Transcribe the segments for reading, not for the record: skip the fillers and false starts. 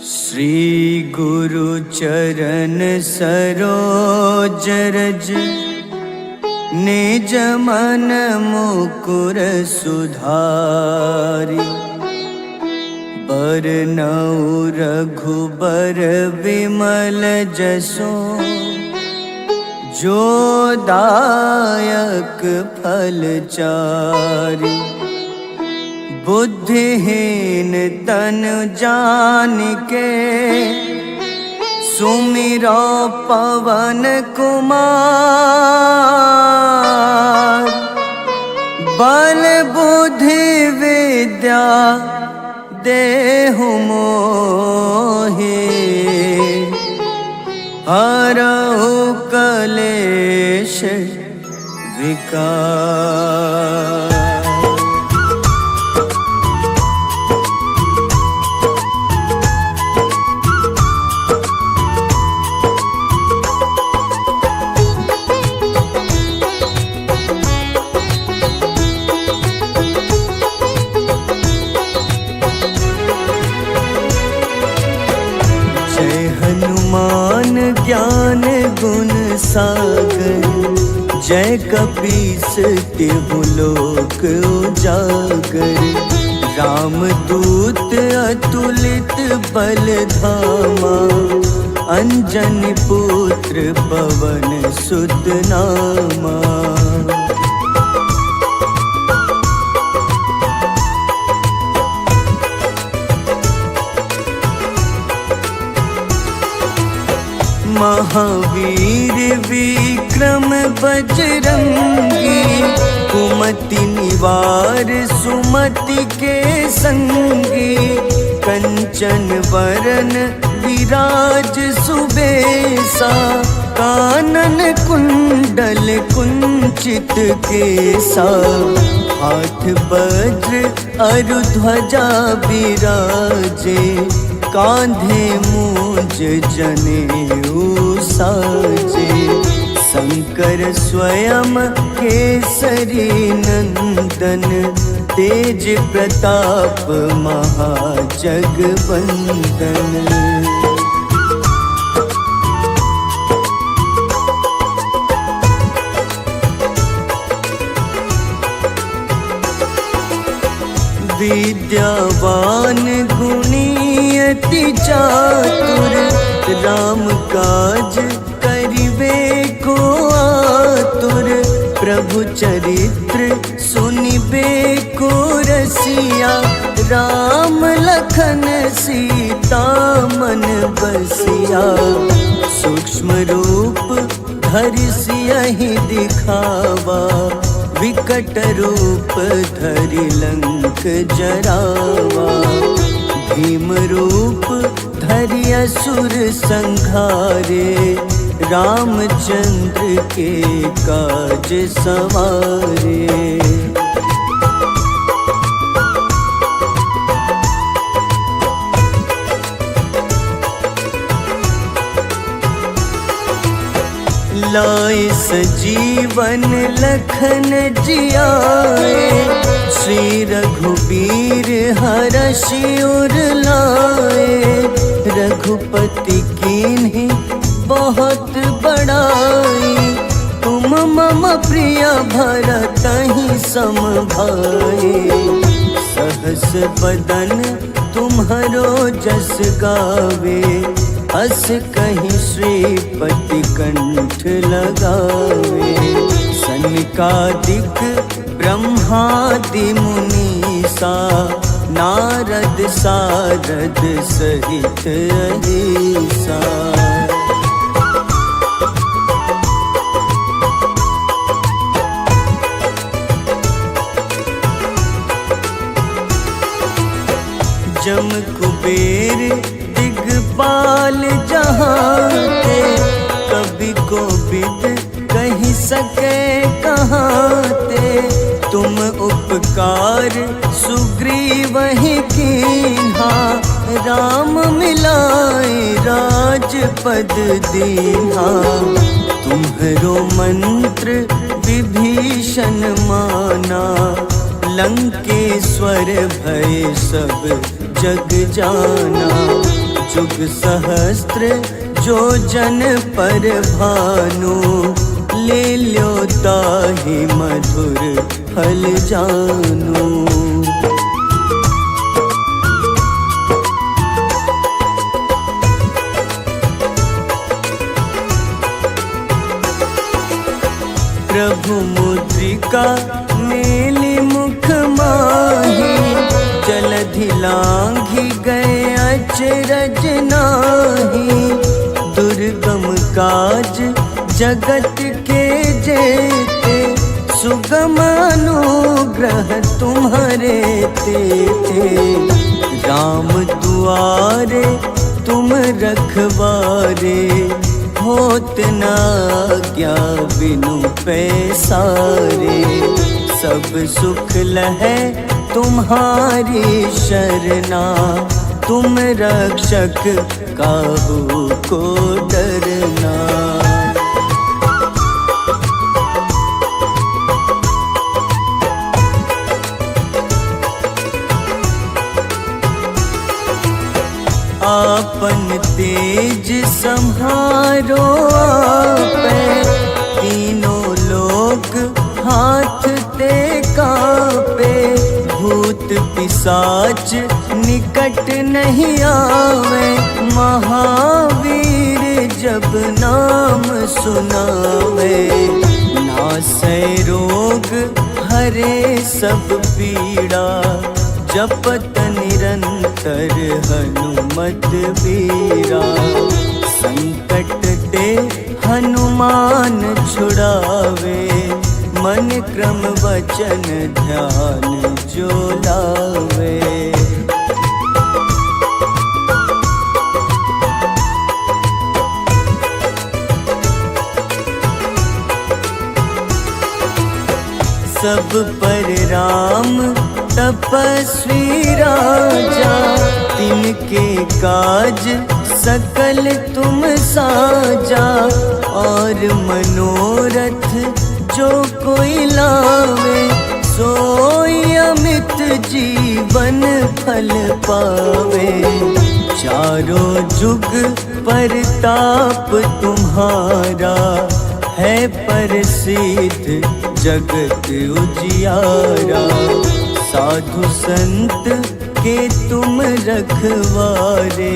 श्री गुरु चरण सरोज रज निज मन मुकुर सुधारि। बरनउँ रघुबर विमल जसो जो दायक फल चारि। बुद्धिहीन तन जानिके सुमिरो पवन कुमार। बल बुद्धि विद्या देहु मोहि हरहु कलेश विकार। हनुमान ज्ञान गुण सागर जय कपीस तिहु लोक उजागर। रामदूत अतुलित बल धामा अंजनी पुत्र पवन सुत नामा। महावीर विक्रम बजरंगी कुमति निवार सुमति के संगी। कंचन वरन विराज सुबेसा कानन कुंडल कुंचित केसा। हाथ वज्र अरु ध्वजा विराजे कांधे मूंज जनेऊ साजे। शंकर स्वयं केसरी नंदन तेज प्रताप महाजगवंदन। विद्यावान गुणी अति चातुर राम काज करिबे को आतुर। प्रभु चरित्र सुनिबे को रसिया राम लखन सीता मन बसिया। सूक्ष्म रूप धरि सियहि दिखावा विकट रूप धरि लंक जरावा। भीम रूप धरि असुर संहारे रामचंद्र के काज सवारे। लाए सजीवन लखन जियाए श्री रघुबीर हरषि उर लाए। रघुपति कीन्ही बहुत बड़ाई तुम मम प्रिय भरतहि सम भाई। सहस बदन तुम्हरो जस गावे अस कहीं श्रीपति कंठ लगावे। सनकादिक ब्रह्मादि मुनीसा नारद सारद सहित अहिसा। जम कुबेर दिगपाल जहाते कवि कोविद कहि सके कहाते। तुम उपकार सुग्रीवहि कीन्हा राम मिलाए राजपद दीन्हा। तुम्हरो मंत्र विभीषण माना लंकेश्वर भय सब जग जाना। जुग सहस्त्र जो जन पर भानु, ले ल्यो ताहि मधुर फल जानु। प्रभु मुद्रिका मेली मुख माही, जलधि लांघि गए अचरज नाही। दुर्गम काज जगत के जेते, सुगम अनुग्रह तुम्हारे तेते। राम दुआरे तुम रखवारे, होत न आज्ञा बिनु पैसारे। सब सुख लहै तुम्हारी शरणा, तुम रक्षक काहू को डरना। आपन तेज सम्हारो आपै, तीनों लोक हाथ ते कांपे। भूत पिशाच निकट नहीं आवे, महावीर जब नाम सुनावे। नासै रोग हरे सब पीड़ा, जपत निरंतर हनुमत बीरा। संकट ते हनुमान छुड़ावे, मन क्रम वचन ध्यान जो लावे। सब पर राम तपस्वी राजा, तिनके काज सकल तुम साजा। और मनोरथ जो कोई लावे, सोई अमित जीवन फल पावे। चारों जुग परताप तुम्हारा, है प्रसिद्ध जगत उजियारा। साधु संत के तुम रखवारे,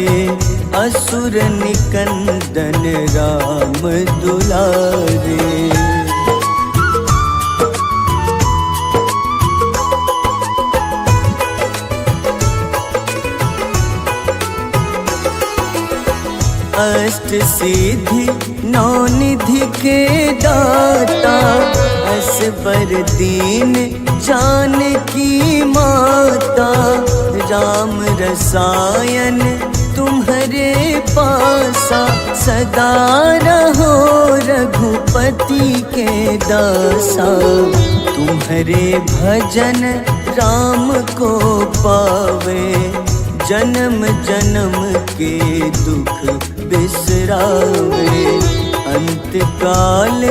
असुर निकंदन राम दुलारे। अष्ट सिद्धि नौ निधि के दाता, असबर दीन जानकी माता। राम रसायन तुम्हारे पासा, सदा रहो रघुपति के दासा। तुम्हारे भजन राम को पावे, जन्म जन्म के दुख बिसरावे। अंत काल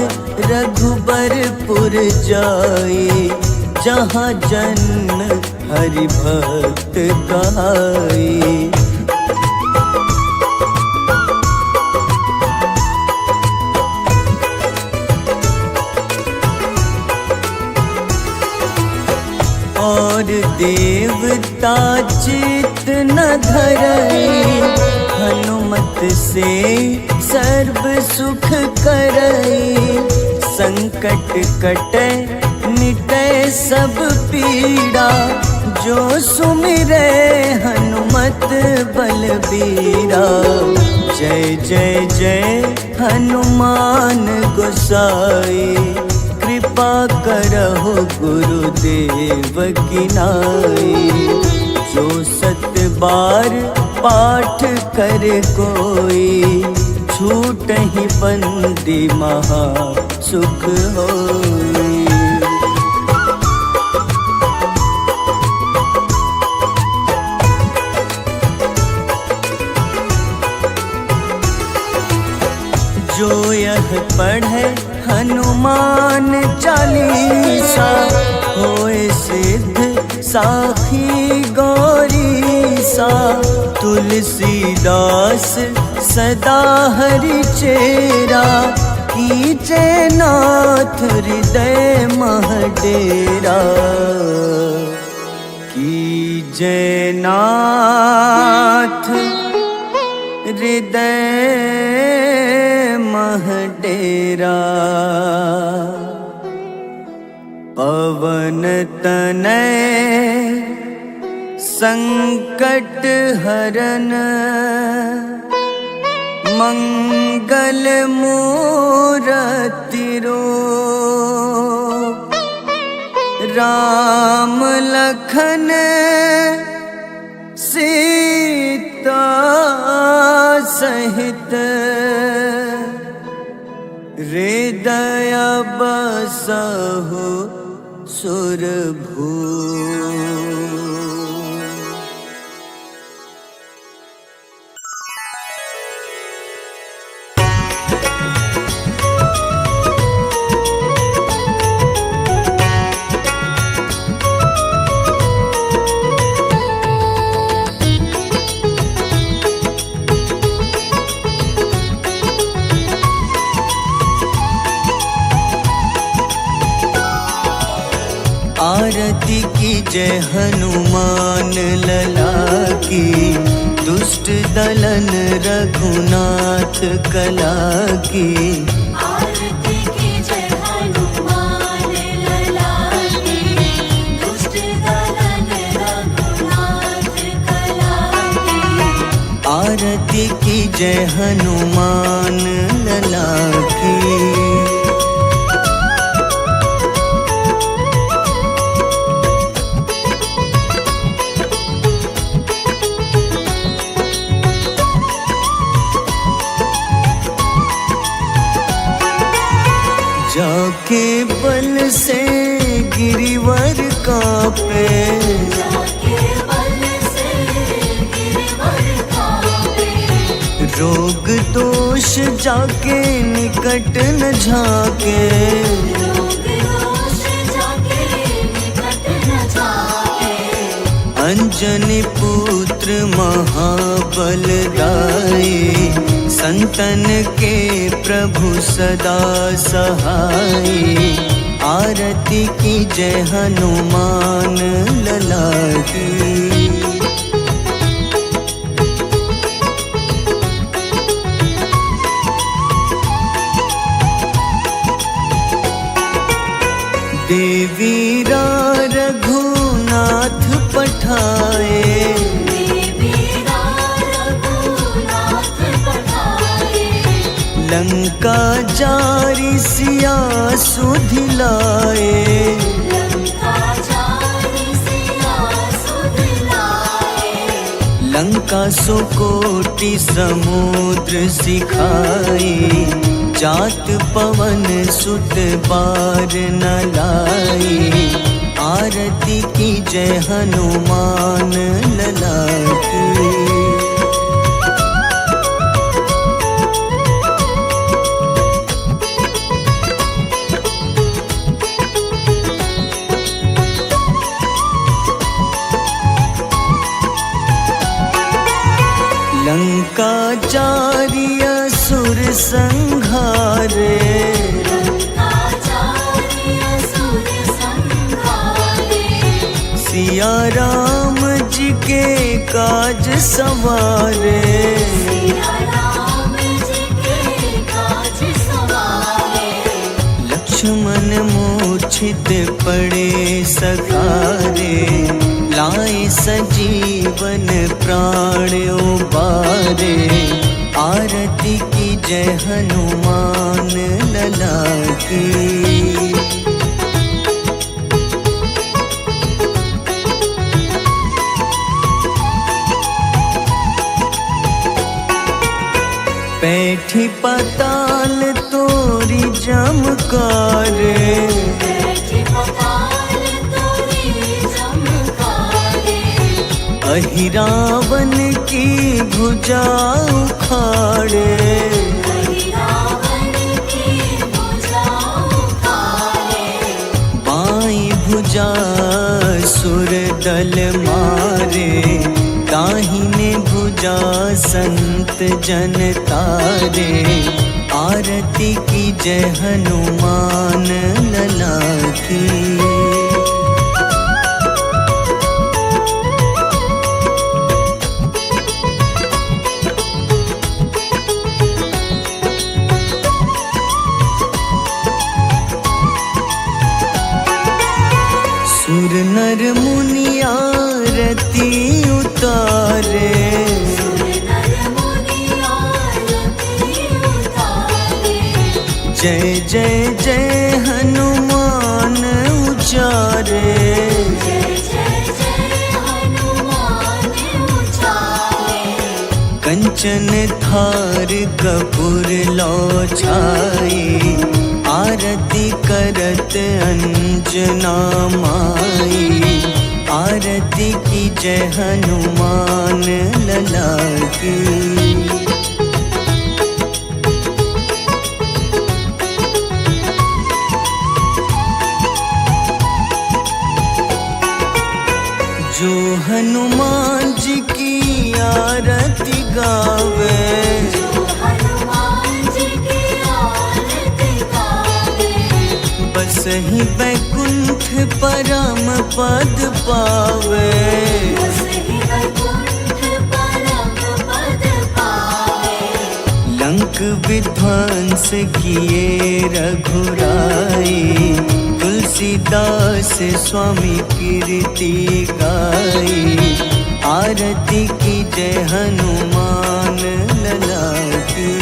रघुबरपुर जाई, जहाँ जन्म हरि भक्त कहाई। और देवता चित न धरई, हनुमत से सर्व सुख करई। संकट कटे मिटे सब पीड़ा, जो सुमिरे हनुमत बलबीरा। जय जय जय हनुमान गोसाई, कृपा करहु गुरुदेव की नाई। जो सत बार पाठ कर कोई, छूटहि बंदी महा सुख होई। जो यह पढ़े हनुमान चालीसा, होए सिद्ध साखी गौरीसा। सा तुलसीदास सदा हरि चेरा, कीजे नाथ हृदय मह डेरा, कीजे नाथ हृदय मह डेरा। पवन तनय संकट हरन, मंगल मूरति रूप, राम लखन सीता सहित, हृदय बसहु सुरभूप। आरती कीजय हनुमान लला की, दुष्ट दलन रघुनाथ कला की। आरती कीजय हनुमान लला की, दुष्ट दलन रघुनाथ कला की। आरती कीजय हनुमान लला की। जाके बल से गिरिवर कांपे, जाके बल से गिरिवर कांपे। रोग दोष जाके निकट न झाके, रोग दोष जाके निकट न झाके। अंजनी पुत्र महाबलदाई, संतन के प्रभु सदा सहाय। आरती कीजय हनुमान लला की। देवीरा रघुनाथ पठाए, लंका जारी सिया सुधिलाए। लंका सुकोटि समुद्र सिखाए, जात पवन सुत बार न लाए। आरती कीजय हनुमान लला की। लंका चारि असुर संहारे, सिया राम जी के काज सवारे। लक्ष्मण मूर्छित पड़े सखारे, लाए सजीवन प्राण उबारे। आरती कीजय हनुमान लला की। बैठी पाताल तोरी जमकारे, अहिरावन की भुजा उखाड़े। बाईं भुजा सुर दल मारे, दाहिने भुजा संत जन तारे, आरती की जय हनुमान लला की। सुर नर मुनि आरती उतारे, जय जय जय हनुमान उचारे। कंचन थार कपूर लो छाई, आरती करत अंजना माई। आरती की जय हनुमान लला की। जो हनुमान जी की आरती गावे, बस ही बैकुंठ परम पद पावे। लंक विध्वंस किए रघुराई, तुलसीदास स्वामी कीर्ति गाई। आरती की जय हनुमान लला की।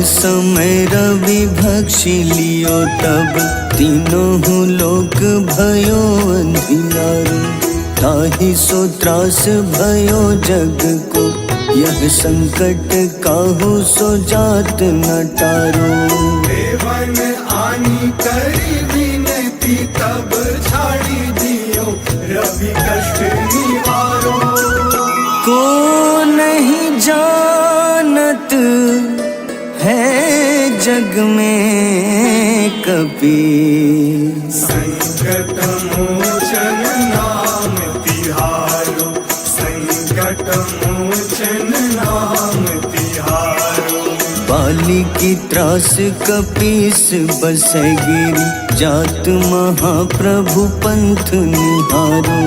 समय रवि भक्षी लियो तब, तीनों लोक भयो अंधियारो। ताहि सो त्रास भयो जग को, यह संकट काहू सो जात न टारो। देवन आनी करी विनती, तब छाड़ी दियो रवि कष्ट निवारो। को नहीं जानत है जग में कपि, संकट मोचन नाम तिहारो। संकट मोचन नाम तिहारो। बाली की त्रास कपीस बसै गिरी, जात महाप्रभु पंथ निहारो।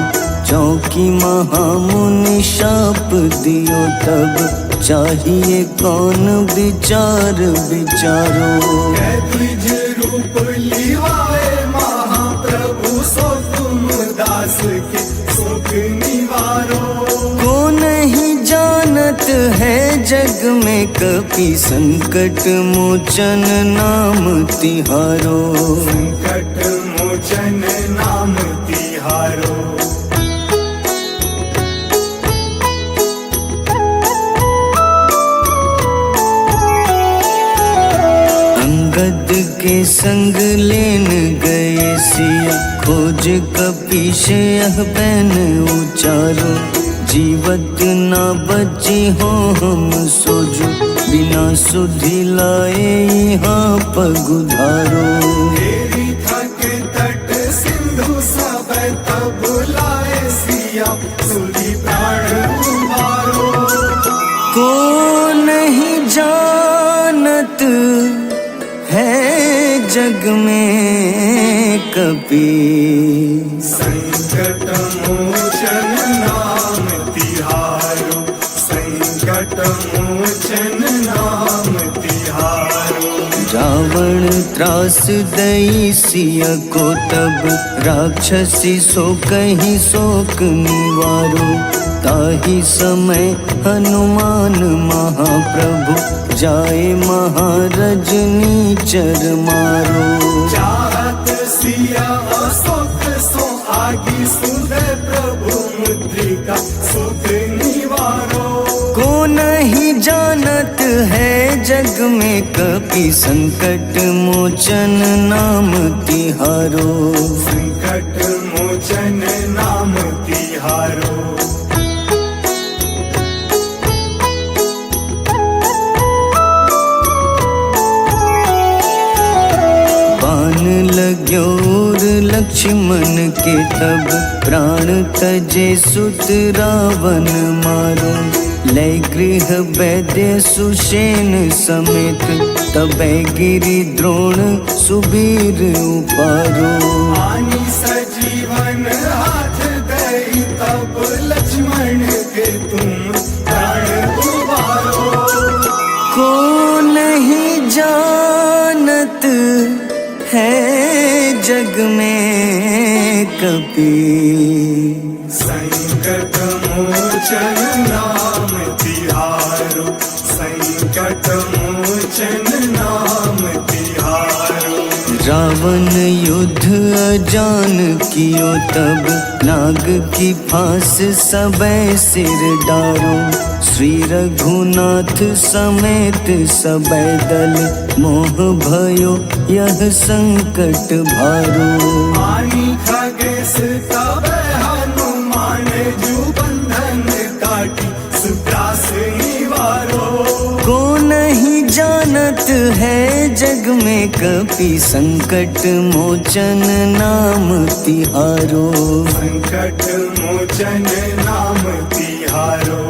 चौकी महामुनि शाप दियो तब, चाहिए कौन विचार विचारो। द्विज रूप लिवाए महाप्रभु, सो तुम दास के सुख निवारो। को नहीं जानत है जग में कपि, संकट मोचन नाम तिहारो। संकट मोचन नाम तिहारो। अंगद के संग लेन गए सिया, खोज कपीश यह बैन उचारो। जीवत ना बची हो हम सोजो, बिना सुधि लाए यहाँ पगुधारो। तेरी थक तट सिंधु सब तब लाए सिया, सुधि प्राण उबारो। को नहीं जानत है जग में कपि, संकट मोचन नाम तिहारो। संकट मोचन नाम तिहारो। रावण त्रास दई सिया को तब, राक्षसी सो कहीं शोक निवारो। ताहि समय हनुमान महाप्रभु, जाए महारजनी चर मारो। चाहत सिया अशोक सो आगी, सुधे प्रभु मुद्रिका सुख निवारो। को नहीं जानत है जग में कपि, संकट मोचन नाम तिहारो। संकट मोचन नाम लक्ष्मण के तब प्राण तजे सुत रावण मारो। लय गृह वैद्य सुषेण समेत तबै गिरि द्रोण सुबीर उपारो। आनी सजीवन हाथ दई तब लक्ष्मण के तुम प्राण उबारो। को नहीं जानत है जग में कपि, संकट मोचन नाम तिहारो। संकट मोचन नाम तिहारो। रावण युद्ध अजान कियो तब नाग की फांस सबे सिर डारो। श्री रघुनाथ समेत सबे दल मोह भयो यह संकट भारो। आनी खगेश तब हनुमान जू बंधन काटी सुत्रास निवारो। को नहीं जानत है जग में कपि, संकट मोचन नाम तिहारो। संकट मोचन नाम तिहारो।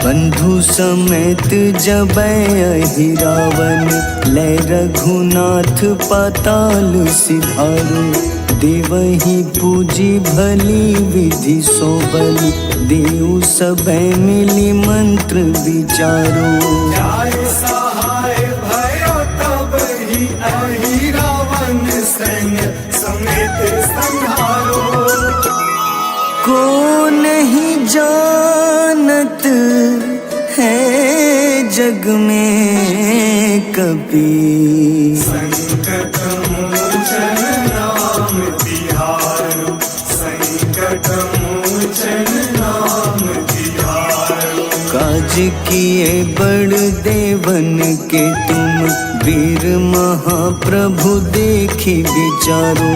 बंधु समेत जबै अहि रावण, लय रघुनाथ पाताल सिधारो। देवहि पूजी भली विधि सो बलि, देव सबे मिली मंत्र विचारो। जाय सहाय भयो तब ही अहि रावण सैन्य समेत संहारो। को नहीं जानत है जग में कपि, संकट मोचन नाम तिहारो। संकट मोचन नाम तिहारो। काज किए बड़ देवन के तुम, वीर महाप्रभु देखी विचारो।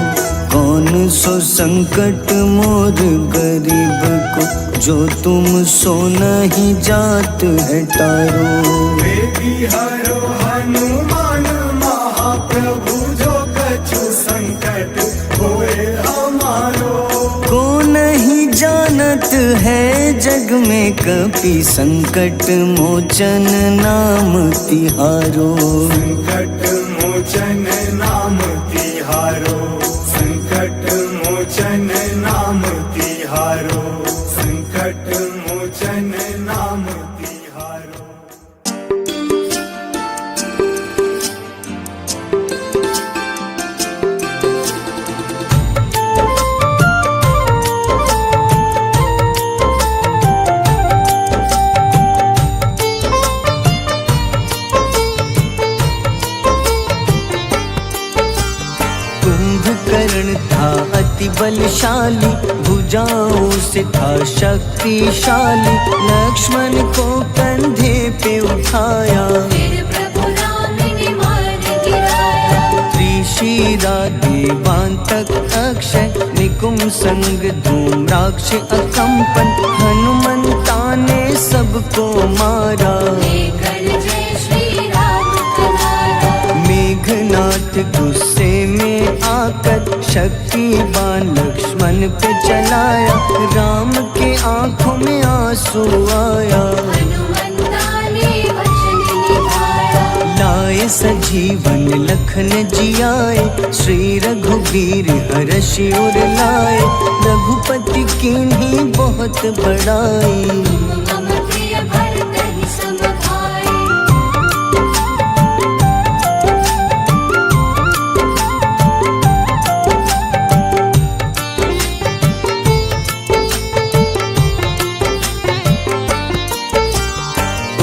कौन सो संकट मोर गरीब को, जो तुम सो नहीं जात है टारो। बेबी हरो हनुमान महाप्रभु, जो कछु संकट होए हमारो। को नहीं जानत है जग में कपि, संकट मोचन नाम तिहारो। संकट मोचन नाम तिहारो। संकट मोचन नाम तिहारो। संकट मोचन नाम तिहारो। कुंभकर्ण था अति बलशाली, भुजाओं से था शक्तिशाली। लक्ष्मण को कंधे पे उठाया, फिर प्रभु राम ने मार गिराया। त्रिशिरा देवांतक अक्षय, निकुम संग धूम्राक्ष अकंपन। हनुमंता ने सबको मारा, लेकर जय श्री राम कनारा। मेघनाथ गुस्से में आकर शक्तिवान लक्ष्मण पे चलाया। राम के आंखों में आंसू आया, हनुमंता ने वचन निभाया। लाए सजीवन लखन जियाए, श्री रघुवीर हर्षि उर लाए। रघुपति कीन्ही बहुत बड़ाई, मम प्रिय भरत ही सम भाई।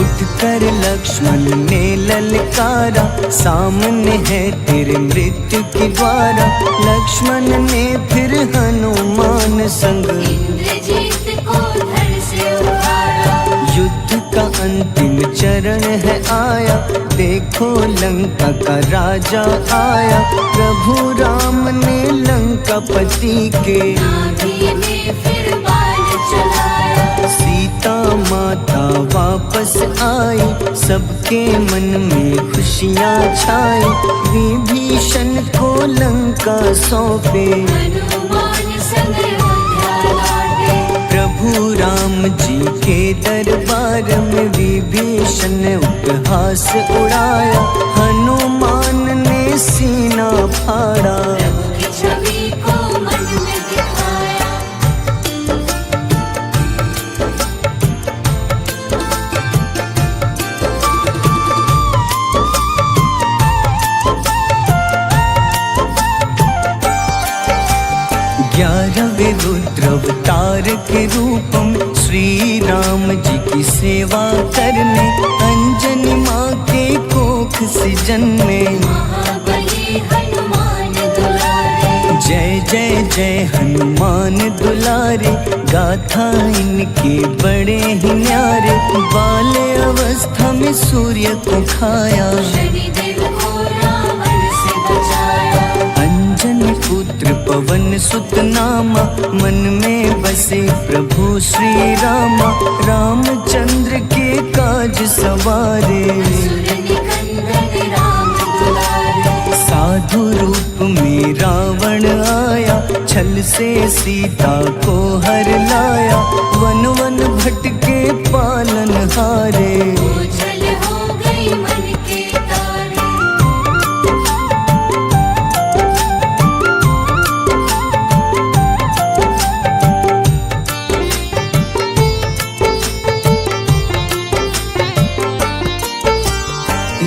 उठकर लक्ष्मण ने ललकारा, सामने है तेरे मृत्यु की द्वारा। लक्ष्मण ने फिर हनुमान संग, इंद्रजीत को धड़ से उतारा। युद्ध का अंतिम चरण है आया। देखो लंका का राजा आया, प्रभु राम ने लंकापति के नाभि में फिर बाण चलाया। सीता सीता माता वापस आई, सबके मन में खुशियाँ छाई। विभीषण को लंका सौंपे, हनुमान संग अयोध्या लौटे। प्रभु राम जी के दरबार में विभीषण उपहास उड़ाया। हनुमान ने सीना फाड़ा, प्रभु की छवि को मन में दिखाया। ग्यारहवें रुद्र अवतार के रूपम श्री राम जी की सेवा करने अंजनी माँ के कोख से जन्मे। महाबली हनुमान दुलारे, जय जय जय हनुमान दुलारे, गाथा इनके बड़े ही न्यारे। बाल्य अवस्था में सूर्य को खाया, शनिदेव को रावण से बचाया। अंजनी पुत्र पवन सुत नामा, मन में बसे प्रभु श्री रामा। रामचंद्र के काज सवारे, असुर निकंदन राम दुलारे। साधु रूप में रावण आया, छल से सीता को हर लाया। वन वन भटके पालन हारे, ओझल हो गई मन के तारे।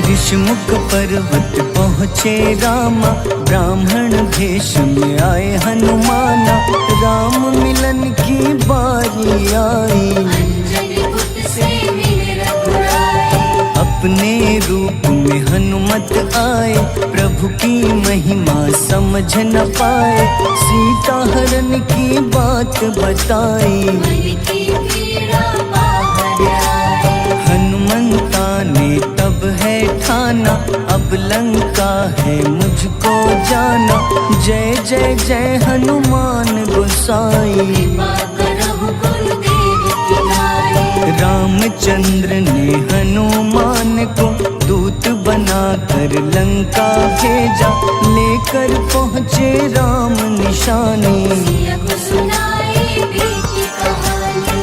ऋषमुख पर्वत पहुँचे रामा, ब्राह्मण भेष में आए हनुमाना। राम मिलन की बारी आई, अंजनी पुत्र से मिले रघुराई। अपने रूप में हनुमत आए, प्रभु की महिमा समझ न पाए। सीता हरण की बात बताई, मन की पीड़ा बाहर आई। हनुमंता ने तब है ठाना, अब लंका है मुझको जाना। जय जय जय हनुमान गोसाई, कृपा करहु गुरुदेव की नाई। रामचंद्र ने हनुमान को दूत बनाकर लंका भेजा। लेकर पहुँचे राम निशानी, सिया को सुनाई बीती कहानी।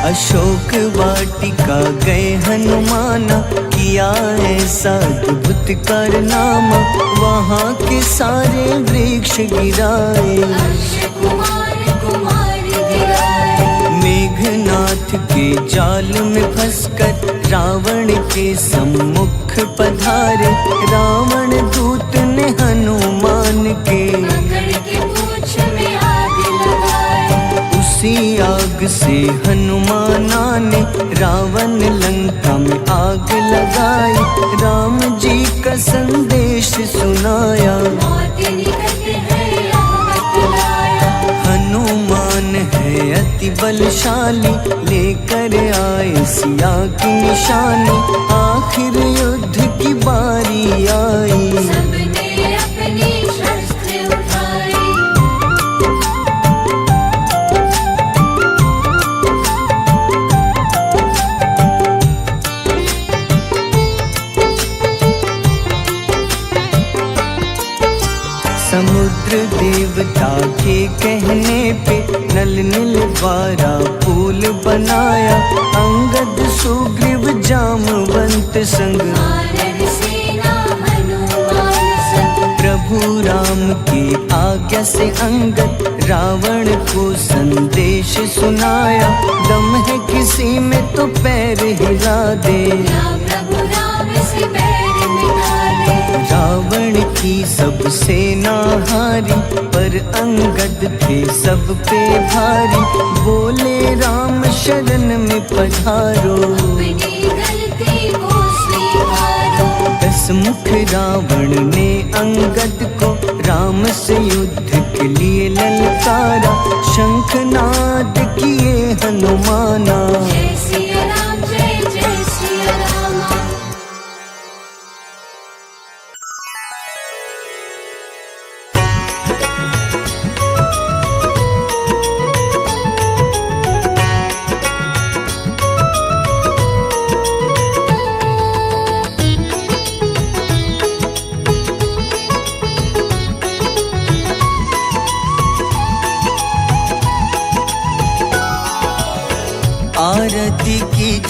अशोक वाटिका गए हनुमाना, किया ऐसा अद्भुत कारनामा। वहाँ के सारे वृक्ष गिराए, अक्षय कुमार कुमार गिराए। मेघनाथ के जाल में फंसकर रावण के सम्मुख पधारे। रावण दूत ने हनुमान के पकड़ के पूंछ में आग लगाए। उसी आग से हनुमाना ने रावण लंका में आग लगाई। राम जी का संदेश सुनाया, मौत निकट है यहाँ बतलाया। हनुमान है अति बलशाली, लेकर आए सिया की निशानी। आखिर युद्ध की बारी आई, सबने अपनी शस्त्र उठाई। समुद्र देवता के कहने पे नल नील द्वारा पुल बनाया। अंगद सुग्रीव जामवंत संग, वानर सेना हनुमान संग। प्रभु राम की आज्ञा से अंगद रावण को संदेश सुनाया। दम है किसी में तो पैर हिला दे, या प्रभु राम से बैर मिटा दे। रावण की सब सेना हारी, पर अंगद थे सब पे भारी। बोले राम शरण में पधारो, अपनी गलती को स्वीकारो। दसमुख रावण ने अंगद को राम से युद्ध के लिए ललकारा। शंखनाद किए हनुमाना, जय सिया राम जय जय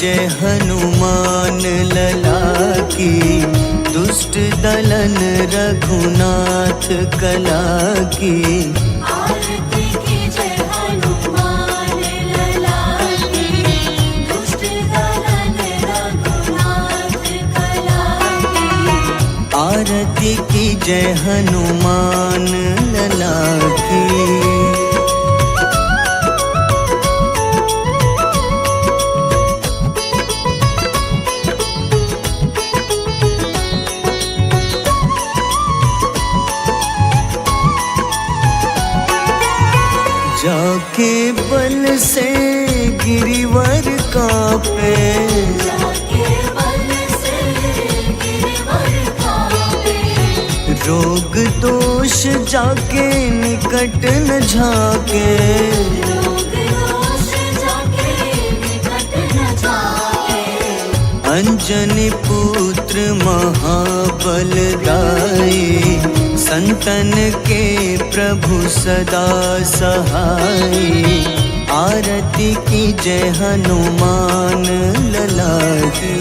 जय हनुमान लला की, दुष्ट दलन रघुनाथ कला की। आरती कीजय हनुमान लला की, दुष्ट दलन रघुनाथ कला की। आरती की जय हनुमान लला की। जाके बल से गिरिवर कांपे, जाके बल से गिरवर कांपे। रोग दोष जाके निकट न झाके। रोग दोष जाके निकट न जाके। अंजनी पुत्र महाबलदाई, संतन के प्रभु सदा सहाय। आरती की जय हनुमान लला की।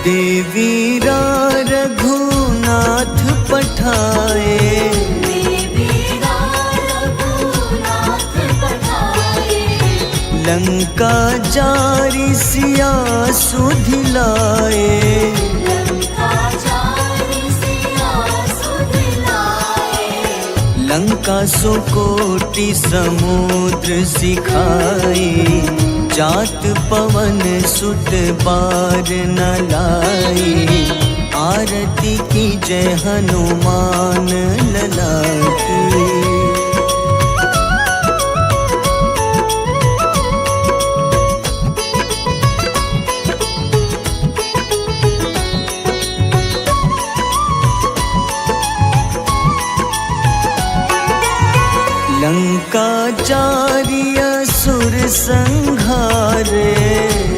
देवीरा रघुनाथ पठाए, देवीरा रघुनाथ पठाए। लंका जारी सिया सुधिलाए। लंका जारी सिया सुधिलाए। लंका सुकोटि समुद्र सिखाई, जात पवन सुत बार न लाई। आरती की जय हनुमान लला की। लंका जारी असुर संहारे,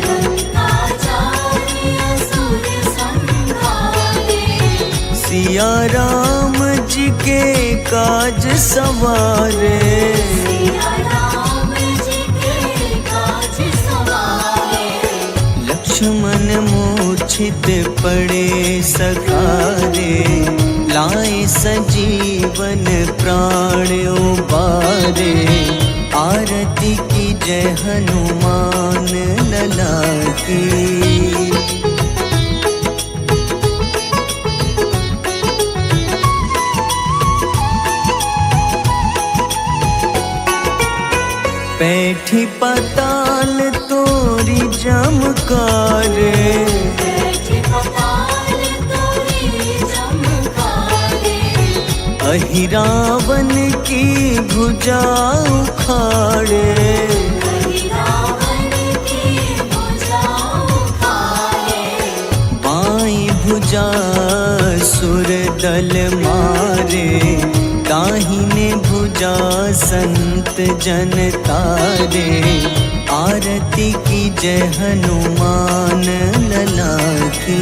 लंका जारी असुर संहारे। सिया राम जी के काज सवारे। सिया राम जी के काज सवारे। लक्ष्मण मूर्छित पड़े सखारे, लाए सजीवन प्राण उबारे। आरती की जय हनुमान लला की। बैठी पाताल तोरी जमकारे, बैठी पाताल तोरी जमकारे। अहिरावन की भुजा उखाड़े। रावण की भुजा उखाड़े। बाईं भुजा सुर दल मारे, दाहिने भुजा संत जन तारे। आरती की जय हनुमान लला की।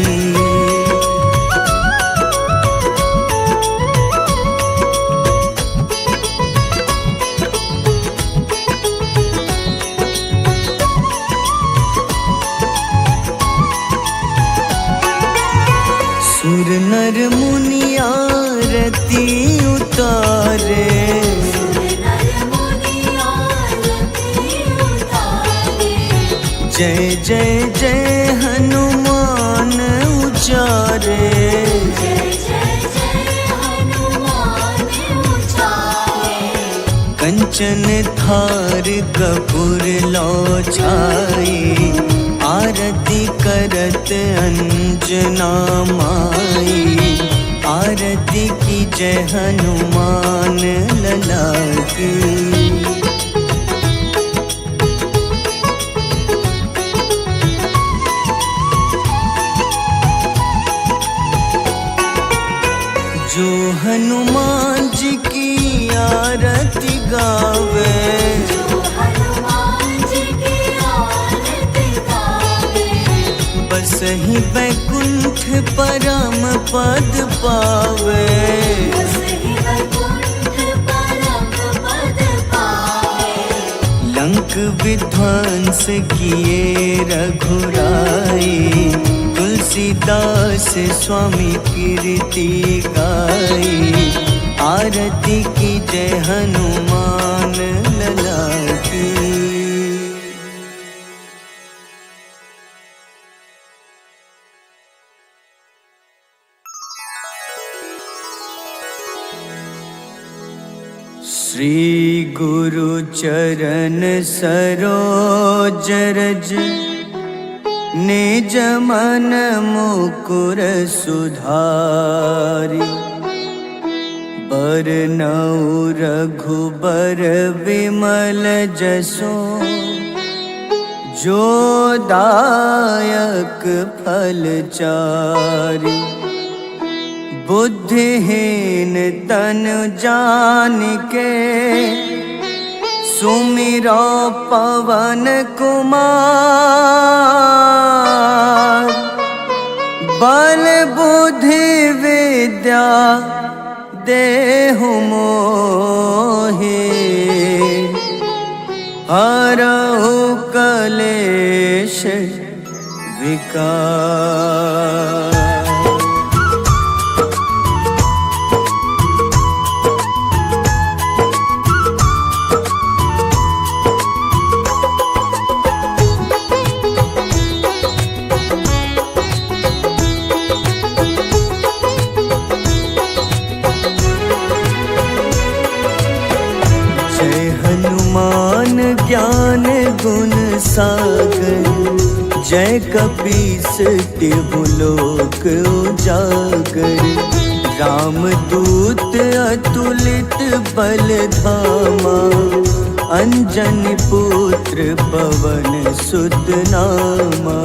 सुर नर मुनि आरती उतारे, सुर नर मुनि आरती उतारे। जय जय जय हनुमान उचारे। जय जय जय हनुमान उचारे। कंचन थार कपूर लो छाई, आरती करत अंजना माई। आरती की जय हनुमान लला की। जो हनुमान जी की आरती गावे, जो हनुमान जी की आरती गावे। बस ही बैकुंठ परम पद पावे। बस ही वैकुंठ परम पद पावे। लंक विध्वंस किए रघुराई, तुलसीदास स्वामी कीर्ति गाई। आरती की जय हनुमान लला की। श्री गुरु चरण सरोज रज, निज मन मुकुर सुधारि। बरनउँ रघुबर विमल जसो, जो दायक फल चारि। बुद्धिहीन तनु जानिके, सुमिरो पवन कुमार। बल बुद्धि विद्या देहु मोहि, हरहु कलेश विकार। ज्ञान गुण सागर, जय कपीस तिहु लोक उजागर। रामदूत अतुलित बल धामा, अंजनी पुत्र पवन सुत नामा।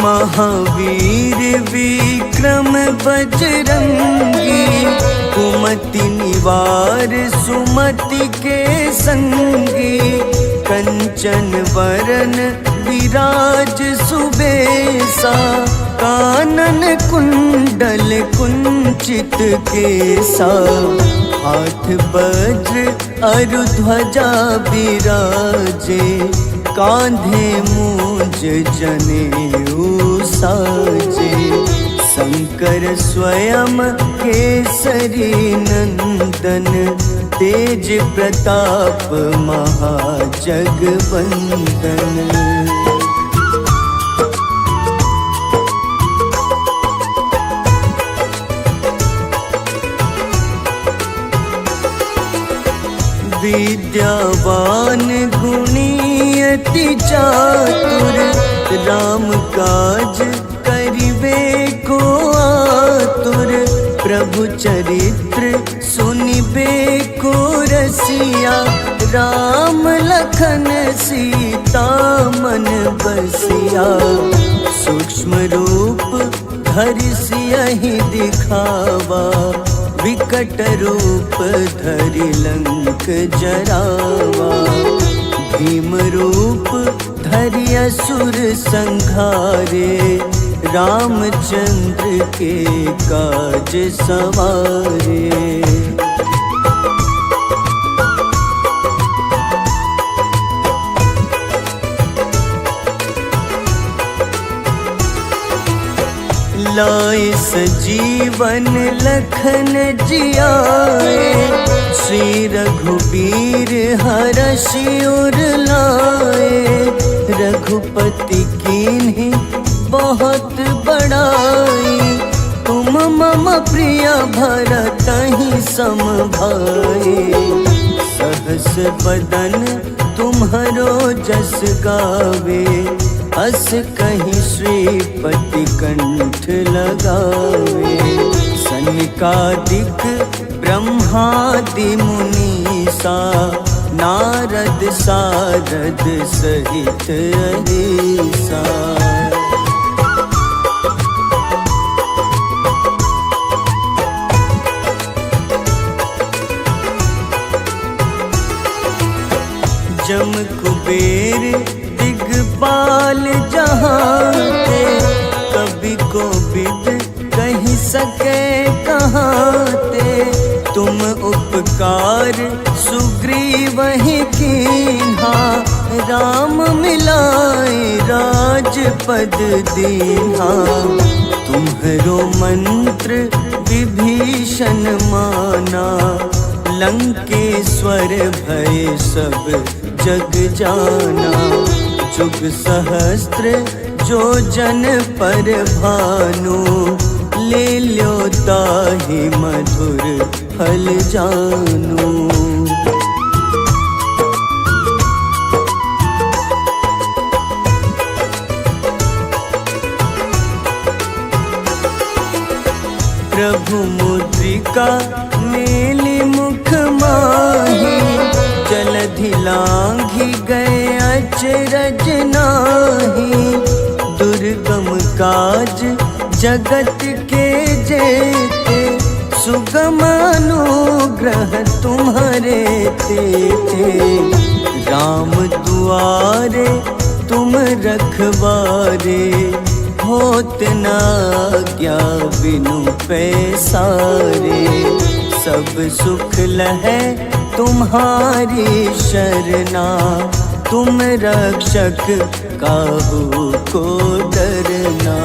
महावीर विक्रम बजरंगी, कुमति निवार सुमति के संगी। कंचन वरन विराज सुबेसा, कानन कुंडल कुंचित केसा। हाथ वज्र अरु ध्वजा बिराजे, कांधे मूंज जनेऊ साजे। शंकर स्वयं केसरी नंदन, तेज प्रताप महाजगवंदन। विद्यावान गुणी अति चातुर, राम काज करिबे को आतुर। प्रभु चरित्र सुनिबे को रसिया, राम लखन सीता मन बसिया। सूक्ष्म रूप धरि सियहि दिखावा, विकट रूप धरि लंक जरावा। भीम रूप धरि असुर संहारे, रामचंद्र के काज सवारे। लाए सजीवन लखन जियाए, श्री रघुबीर हरषि उर लाए। रघुपति कीन्ही बहुत बड़ाई, तुम मम प्रिय भरतहि सम भाई। सहस बदन तुम्हरो जस गावे, अस कहीं श्रीपति कंठ लगावे। सनकादिक ब्रह्मादि मुनीसा, नारद सारद सहित अहिसा। कुबेर दिगपाल जहाँ ते, कभी को विद कही सके कहाँ ते। तुम उपकार सुग्रीव ही कीन्हा, राम मिलाए राजपद दीन्हा। तुम्हरो मंत्र विभीषण माना, लंकेश्वर भय सब जग जाना। जुग सहस्त्र जो जन पर भानु, ले ल्यो ताहि मधुर फल जानू। प्रभु मुद्रिका मेली मुख माही, जलधि लांघि गए अचरज नाही। दुर्गम काज जगत के जेते, सुगम अनुग्रह तुम्हारे तेते। राम दुआरे तुम रखवारे, होत न आज्ञा बिनु पैसारे। सब सुख लहै तुम्हारी शरणा, तुम रक्षक काहू को डरना।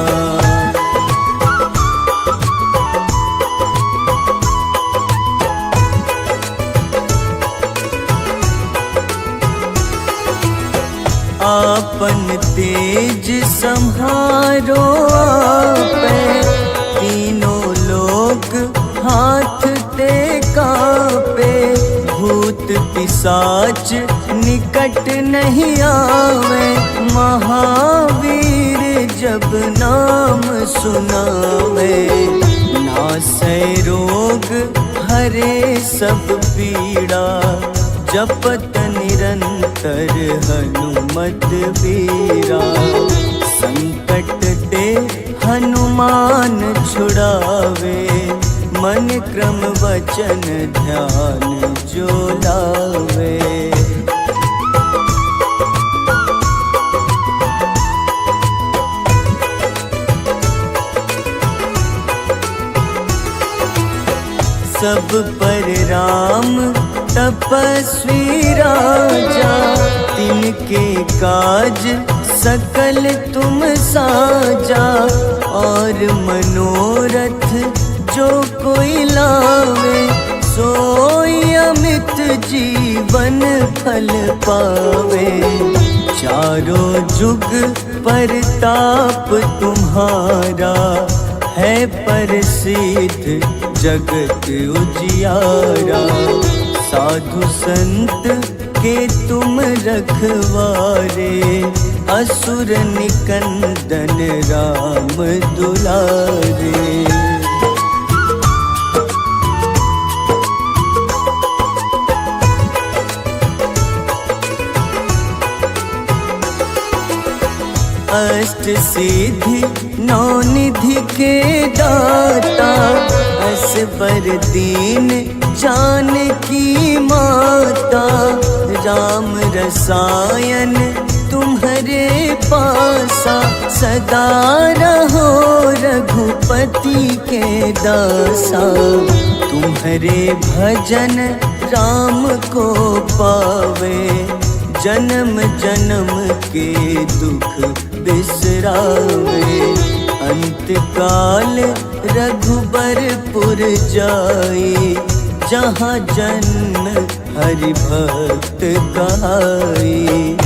आपन तेज सम्हारो आपै, तीनों लोक हाथ ते कापे। भूत पिशाच निकट नहीं आवे, महावीर जब नाम सुनावे। नासै रोग हरे सब पीड़ा, जपत निरंतर हनुमत बीरा। संकट ते हनुमान छुड़ावे, मन क्रम वचन ध्यान जो लावे। सब पर राम तपस्वी राजा, तिनके काज सकल तुम साजा। और मनोरथ जो कोई लावे, सोई अमित जीवन फल पावे। चारों जुग परताप तुम्हारा, है प्रसिद्ध जगत उजियारा। साधु संत के तुम रखवारे, असुर निकंदन राम दुलारे। अष्ट सिद्धि नौ निधि के दाता, असबर दीन जानकी माता। राम रसायन तुम्हारे पासा, सदा रहो रघुपति के दासा। तुम्हारे भजन राम को पावे, जन्म जन्म के दुख बिसरावे। अंत काल रघुबरपुर जाई, जहाँ जन्म हरि भक्त कहाई।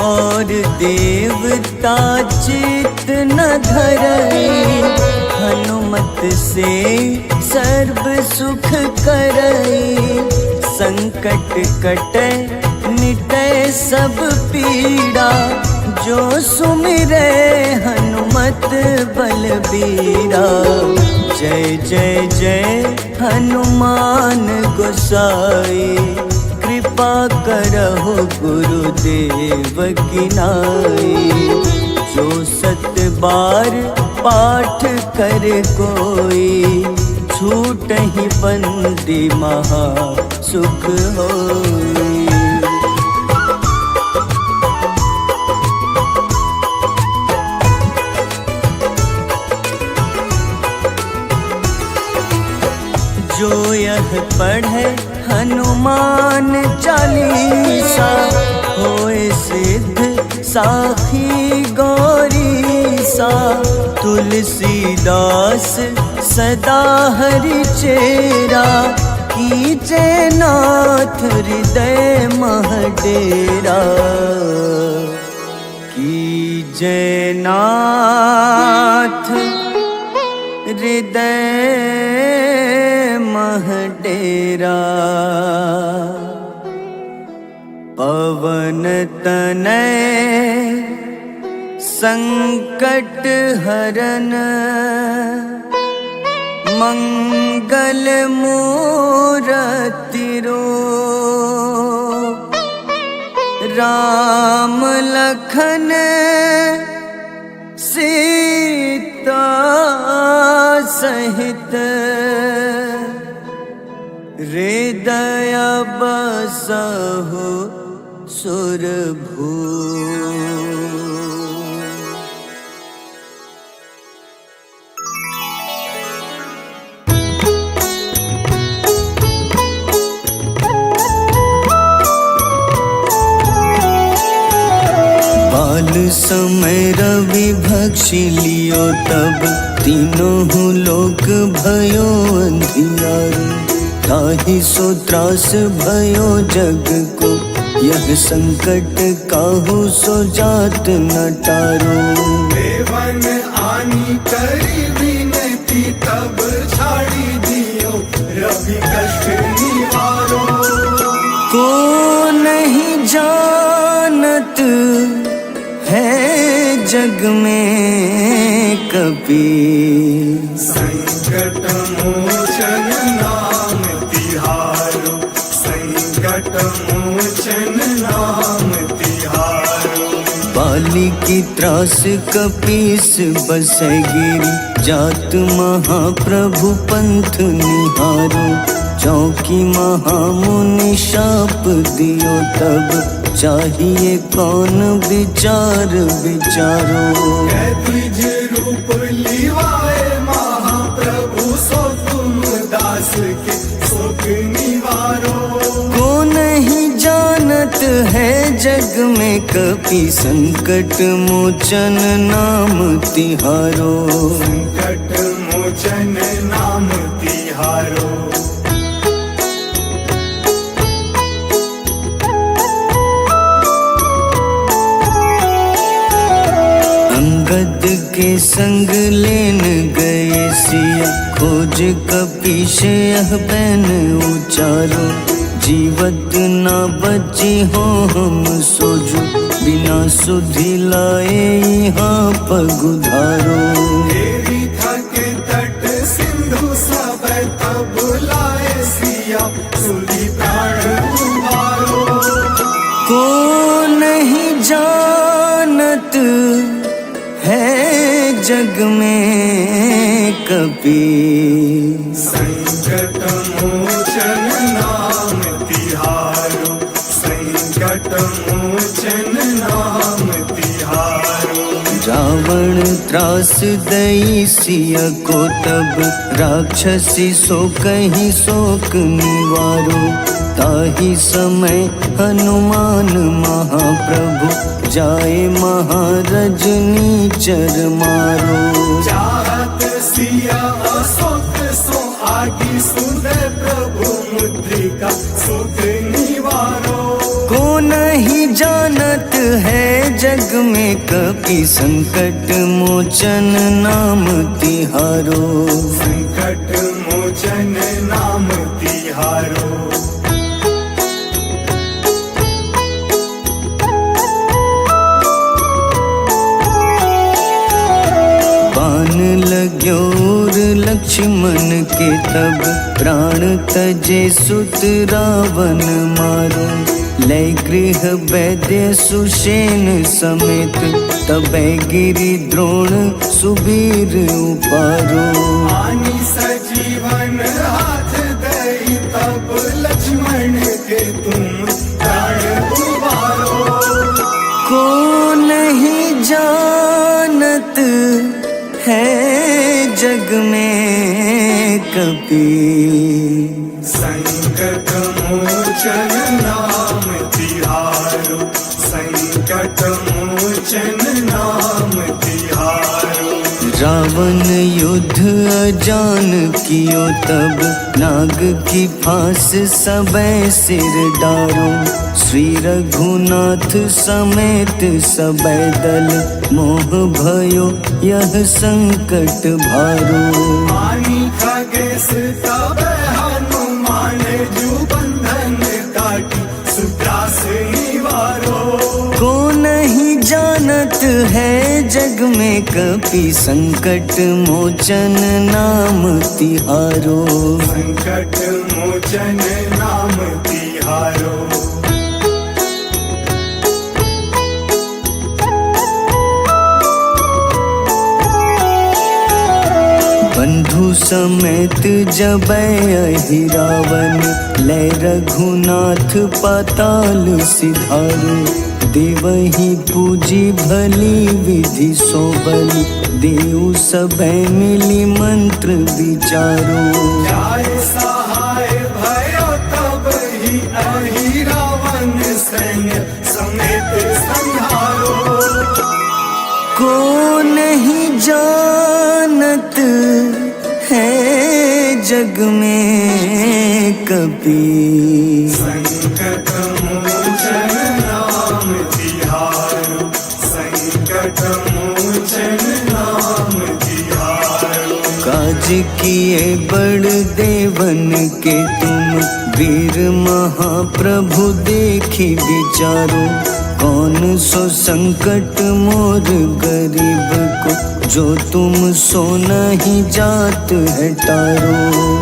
और देवता चित न धरई, हनुमत से सर्व सुख करई। संकट कटे मिटे सब पीड़ा, जो सुमिरे हनुमत बलबीरा। जय जय जय हनुमान गोसाई, कृपा करहु गुरुदेव की नाई। जो 7 बार पाठ कर कोई, छूट ही बंदी महा सुख होई। जो यह पढ़े हनुमान चालीसा, होए सिद्ध साखी गौरी सा। तुलसीदास सदा हरि चेरा, कीजे नाथ हृदय मह डेरा। कीजे नाथ हृदय मह डेरा। पवन तनय संकट हरन, मंगल मूरति रूप। राम लखन सीता सहित, हृदय बसहु सुरभूप। बाल समय रवि भक्षी लियो, तब तीनों लोक भयो अंधियारो। ताहि सो त्रास भयो जग को, यह संकट काहू सो जात न टारो। देवन आनी करी विनती, तब छाड़ी दियो रवि कष्ट निवारो। को नहीं जानत है जग में कपि, संकट मोचन नाम तिहारो। संकट मोचन नाम तिहारो। बाली की त्रास कपीस बसै गिरी, जात महाप्रभु पंथ निहारो। चौकी महामुनि शाप दियो, तब चाहिए कौन विचार विचारो। द्विज रूप लिवाए महाप्रभु, सो तुम दास के शोक निवारो। को नहीं जानत है जग में कपि, संकट मोचन नाम तिहारो। संकट मोचन नाम तिहारो। अंगद के संग लेन गए सिया, खोज कपीश यह बैन उचारो। जीवत ना बची हो हम सोजो, बिना सुधि लाए यहाँ पगुधारो। देवी थके तट सिंधु सब, तब लाए सिया सुधि प्राण उबारो। को नहीं जानत है जग में कपि, संकट मोचन नाम तिहारो। संकट मोचन नाम तिहारो। रावण त्रास दई सिया को, तब राक्षसी सो कहीं शोक निवारो। ताहि समय हनुमान महाप्रभु, जाए महारजनी चर मारो। चाहत सिया अशोक सो आगी, सुनय प्रभु मुद्रिका शोक निवारो। को नहीं जानत है जग में कपि, संकट मोचन नाम तिहारो। संकट मोचन नाम तिहारो। बान लग्यो और लक्ष्मण के तब प्राण तजे सुत रावण मारो। लय गृह वैद्य सुषेण समेत तबै गिरि द्रोण सुबीर उपारो। आनी सजीवन हाथ दई तब लक्ष्मण के तुम प्राण उबारो। को नहीं जानत है जग में कपि, संकट मोचन नाम तिहारो। संकट मोचन नाम तिहारो। रावण युद्ध अजान कियो तब नाग की फांस सबे सिर डारो। श्री रघुनाथ समेत सबे दल मोह भयो यह संकट भारो। आनी खगेश तब हनुमान जू बंधन काटी सुत्रास निवारो। को नहीं जानत है जग में कपि, संकट मोचन नाम तिहारो। संकट मोचन नाम तिहारो। बंधु समेत जबै अहि रावण, लय रघुनाथ पाताल सिधारो। देवहि पूजी भली विधि सो बलि, देव सबे मिली मंत्र विचारो। जाय सहाय भयो तब ही अहि रावण सैन्य समेत संहारो। को नहीं जानत है जग में कपि, संकट मोचन नाम तिहारो। संकट मोचन नाम तिहारो। काज किए बड़ देवन के तुम, वीर महाप्रभु देखी विचारो। कौन सो संकट मोर गरीब को, जो तुम सो नहीं जात है टारो।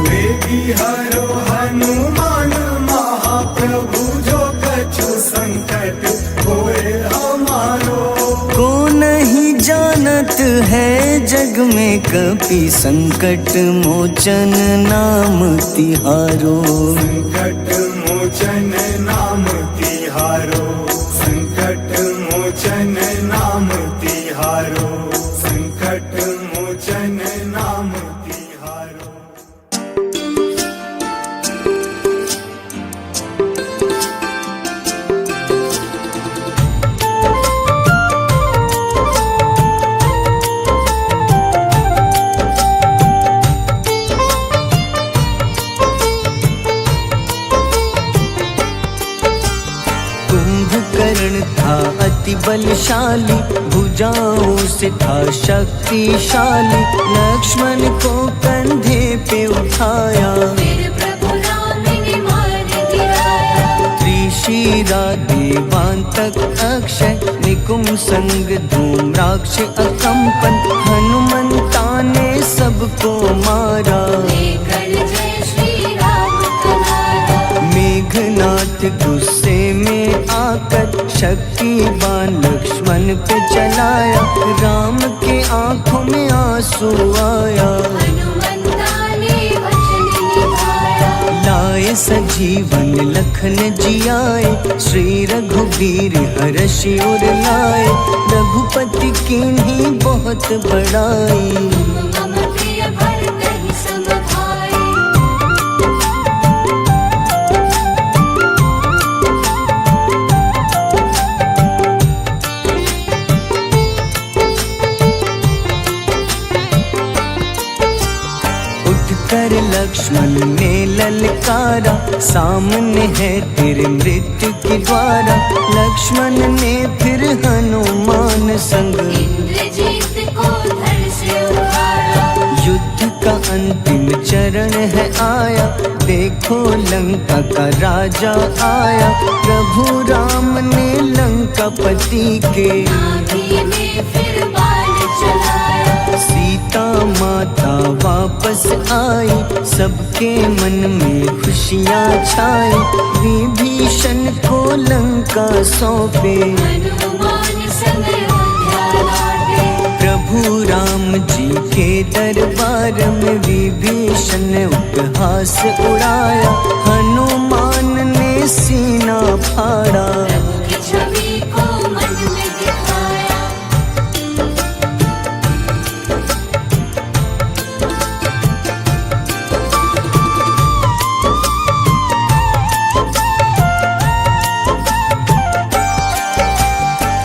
बेगी हरो हनुमान महाप्रभु, जो कछु संकट होए हमारो। को नहीं जानत है जग में कपि, संकट मोचन नाम तिहारो। संकट मोचन नाम तिहारो। संकट मोचन नाम तिहारो। संकट मोचन नाम तिहारो। कुंभकर्ण था अति बलशाली, भुजाओं से था शक्तिशाली। लक्ष्मण को कंधे पे उठाया, फिर प्रभु राम ने मार गिराया। त्रिशिरा देवांतक अक्षय, निकुम संग धूम्राक्ष अकंपन। हनुमंता ने सबको मारा, लेकर जय श्री राम तुम्हारा। मेघनाथ गुस्से में आकर शक्तिवान लक्ष्मण पे चलाया। राम के आंखों में आंसू आया, हनुमंता ने वचन निभाया। लाए सजीवन लखन जियाए, श्री रघुवीर हर्षि उर लाए। रघुपति कीन्ही बहुत बड़ाई, मम प्रिय भरत ही सम भाई। उठकर लक्ष्मण ने ललकारा, सामने है तेरे मृत्यु की द्वारा। लक्ष्मण ने फिर हनुमान संग, इंद्रजीत को धड़ से उतारा। युद्ध का अंतिम चरण है आया। देखो लंका का राजा आया, प्रभु राम ने लंकापति के नाभि में फिर बाण चलाया। सीता सीता माता वापस आई, सबके मन में खुशियाँ छाई। विभीषण को लंका सौंपे, हनुमान संग अयोध्या लौटे। प्रभु राम जी के दरबार में विभीषण उपहास उड़ाया। हनुमान ने सीना फाड़ा,